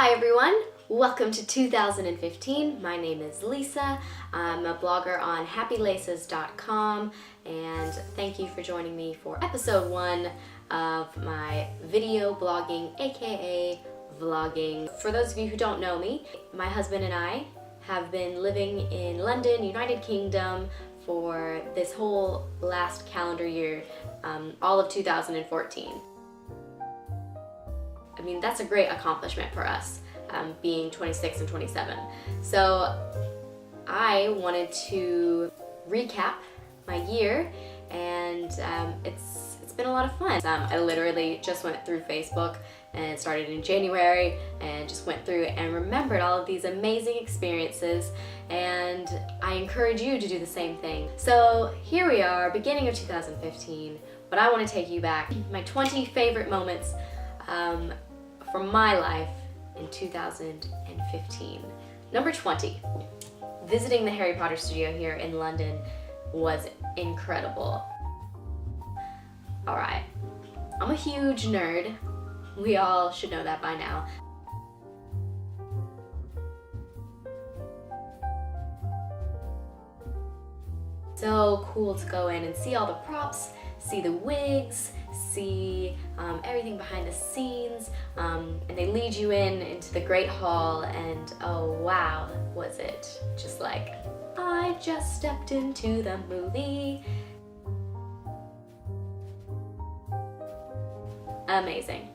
Hi everyone, welcome to 2015. My name is Lisa. I'm a blogger on happylaces.com and thank you for joining me for episode 1 of my video blogging, aka vlogging. For those of you who don't know me, my husband and I have been living in London, United Kingdom for this whole last calendar year, all of 2014. I mean, that's a great accomplishment for us, being 26 and 27. So I wanted to recap my year, and it's been a lot of fun. I literally just went through Facebook, and it started in January, and just went through and remembered all of these amazing experiences, and I encourage you to do the same thing. So here we are, beginning of 2015, but I want to take you back, my 20 favorite moments from my life in 2015. Number 20, visiting the Harry Potter studio here in London was incredible. Alright, I'm a huge nerd. We all should know that by now. So cool to go in and see all the props, see the wigs, see everything behind the scenes, and they lead you into the Great Hall, and oh wow, was it just like, I just stepped into the movie. Amazing.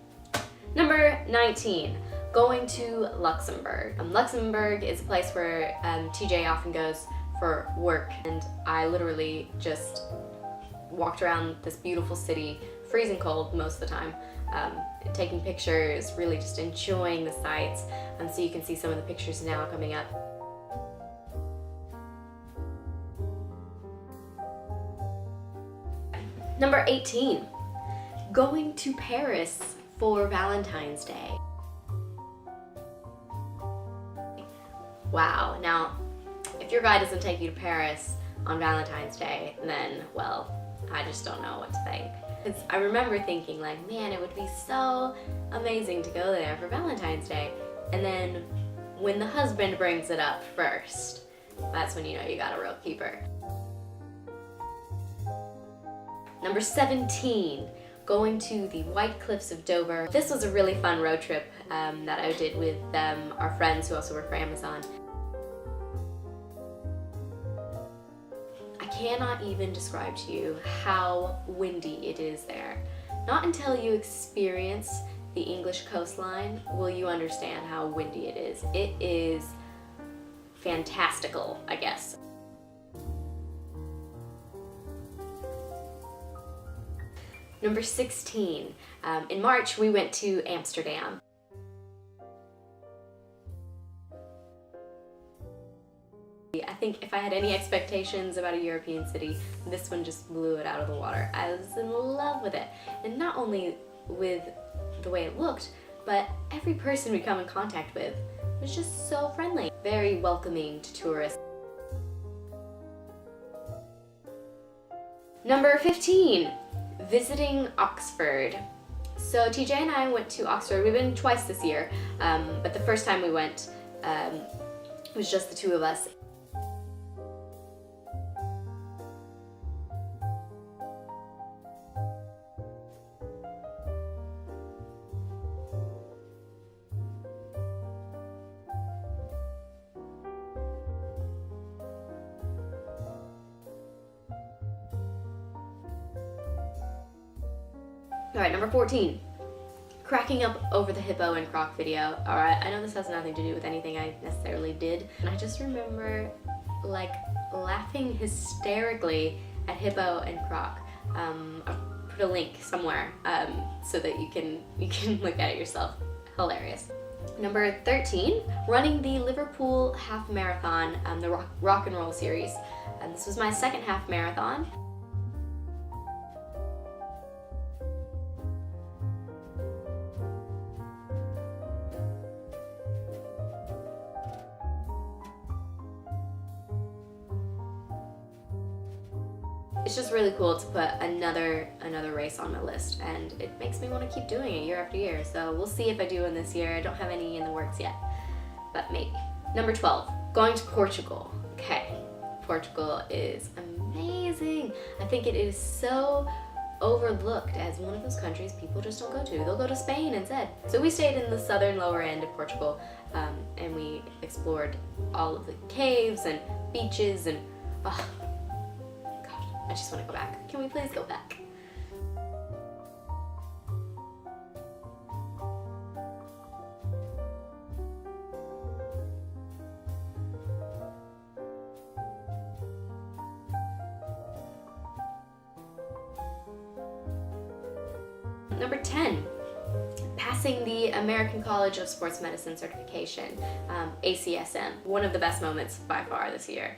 Number 19, going to Luxembourg. Luxembourg is a place where TJ often goes for work, and I literally just walked around this beautiful city, freezing cold most of the time, taking pictures, really just enjoying the sights. So you can see some of the pictures now coming up. Number 18, going to Paris for Valentine's Day. Wow, now if your guy doesn't take you to Paris on Valentine's Day, then, well, I just don't know what to think. Because I remember thinking like, man, it would be so amazing to go there for Valentine's Day. And then when the husband brings it up first, that's when you know you got a real keeper. Number 17, going to the White Cliffs of Dover. This was a really fun road trip that I did with our friends who also work for Amazon. I cannot even describe to you how windy it is there. Not until you experience the English coastline will you understand how windy it is. It is fantastical, I guess. Number 16, in March we went to Amsterdam. I think if I had any expectations about a European city, this one just blew it out of the water. I was in love with it. And not only with the way it looked, but every person we come in contact with was just so friendly. Very welcoming to tourists. Number 15, visiting Oxford. So TJ and I went to Oxford. We've been twice this year, but the first time we went was just the two of us. Alright, number 14, cracking up over the Hippo and Croc video. Alright, I know this has nothing to do with anything I necessarily did, and I just remember like laughing hysterically at Hippo and Croc. I'll put a link somewhere so that you can look at it yourself. Hilarious. Number 13, running the Liverpool half marathon, the rock and roll series. This was my second half marathon. it's just really cool to put another race on my list, and it makes me want to keep doing it year after year. So we'll see if I do one this year. I don't have any in the works yet, but maybe. Number 12, going to Portugal. Okay, Portugal is amazing. I think it is so overlooked as one of those countries people just don't go to. They'll go to Spain instead. So we stayed in the southern lower end of Portugal, and we explored all of the caves and beaches, and oh god, I just want to go back. Can we please go back? Number 10, passing the American College of Sports Medicine certification, ACSM. One of the best moments by far this year.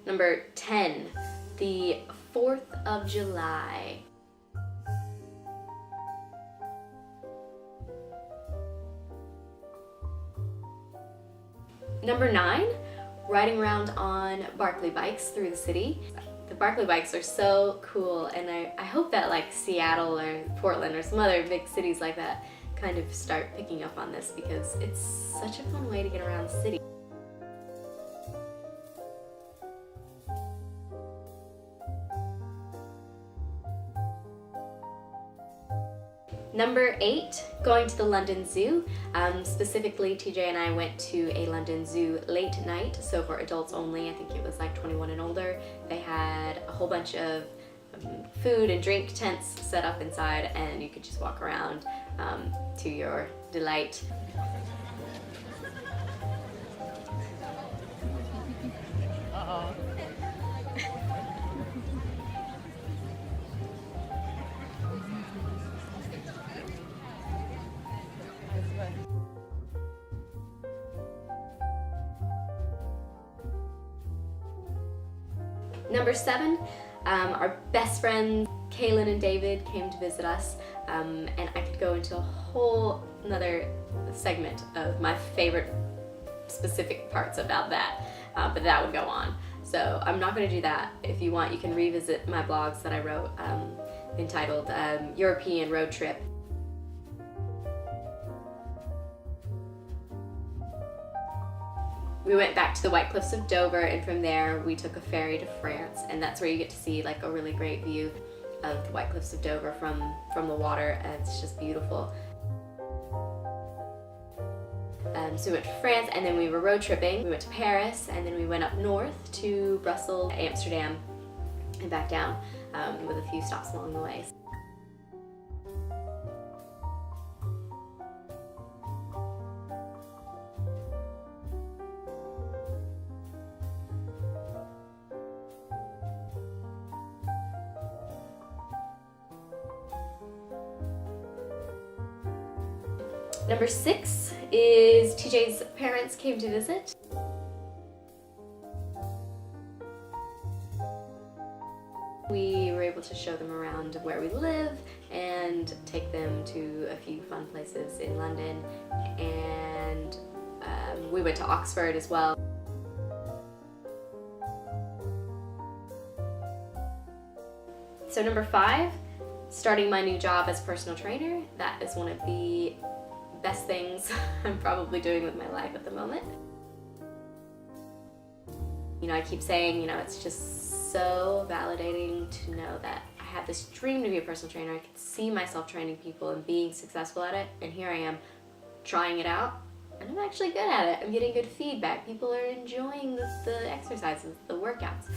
Number 10, the 4th of July. Number 9, riding around on Barkley Bikes through the city. The Barkley Bikes are so cool, and I hope that like Seattle or Portland or some other big cities like that kind of start picking up on this, because it's such a fun way to get around the city. Number 8, going to the London Zoo. Specifically, TJ and I went to a London Zoo late night, so for adults only. I think it was like 21 and older. They had a whole bunch of food and drink tents set up inside, and you could just walk around to your delight. Uh-oh. Number 7, our best friends, Kaylin and David, came to visit us, and I could go into a whole another segment of my favorite specific parts about that, but that would go on. So I'm not going to do that. If you want, you can revisit my blogs that I wrote entitled European Road Trip. We went back to the White Cliffs of Dover, and from there we took a ferry to France, and that's where you get to see like a really great view of the White Cliffs of Dover from the water, and it's just beautiful. So we went to France, and then we were road tripping. We went to Paris, and then we went up north to Brussels, Amsterdam, and back down with a few stops along the way. Number 6 is TJ's parents came to visit. We were able to show them around where we live and take them to a few fun places in London, and we went to Oxford as well. So number 5, starting my new job as personal trainer. That is one of the best things I'm probably doing with my life at the moment. You know, I keep saying, you know, it's just so validating to know that I had this dream to be a personal trainer. I could see myself training people and being successful at it, and here I am trying it out, and I'm actually good at it. I'm getting good feedback. People are enjoying the exercises, the workouts.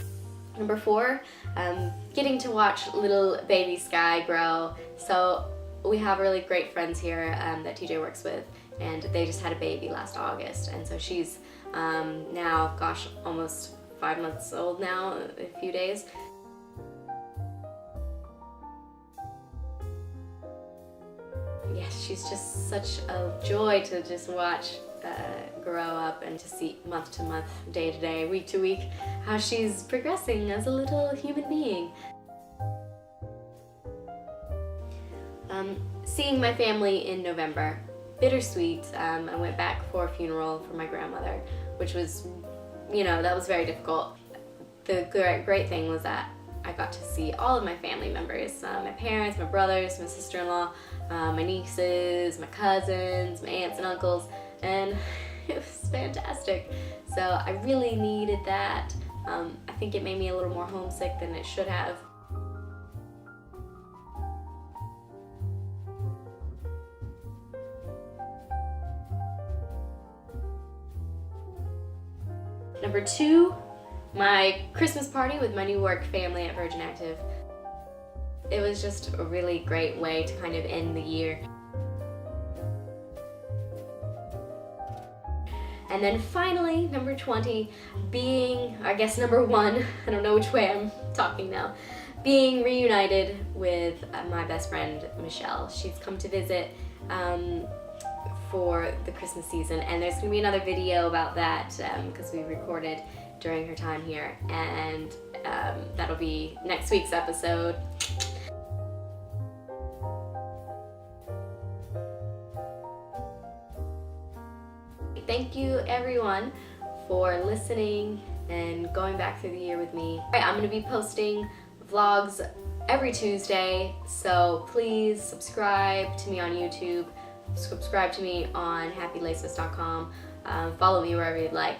Number 4, getting to watch little baby Sky grow. So we have really great friends here that TJ works with, and they just had a baby last August, and so she's now, gosh, almost 5 months old now, a few days. Yes, she's just such a joy to just watch grow up, and to see month to month, day to day, week to week, how she's progressing as a little human being. Seeing my family in November, bittersweet. I went back for a funeral for my grandmother, which was, that was very difficult. The great thing was that I got to see all of my family members, my parents, my brothers, my sister-in-law, my nieces, my cousins, my aunts and uncles, and it was fantastic. So I really needed that. I think it made me a little more homesick than it should have. Number 2, my Christmas party with my new work family at Virgin Active. It was just a really great way to kind of end the year. And then finally, number 20, number 1, I don't know which way I'm talking now, being reunited with my best friend, Michelle. She's come to visit for the Christmas season, and there's going to be another video about that because we recorded during her time here, and that'll be next week's episode. Thank you everyone for listening and going back through the year with me. All right, I'm going to be posting vlogs every Tuesday, so please subscribe to me on YouTube, subscribe to me on happylaceless.com, follow me wherever you'd like.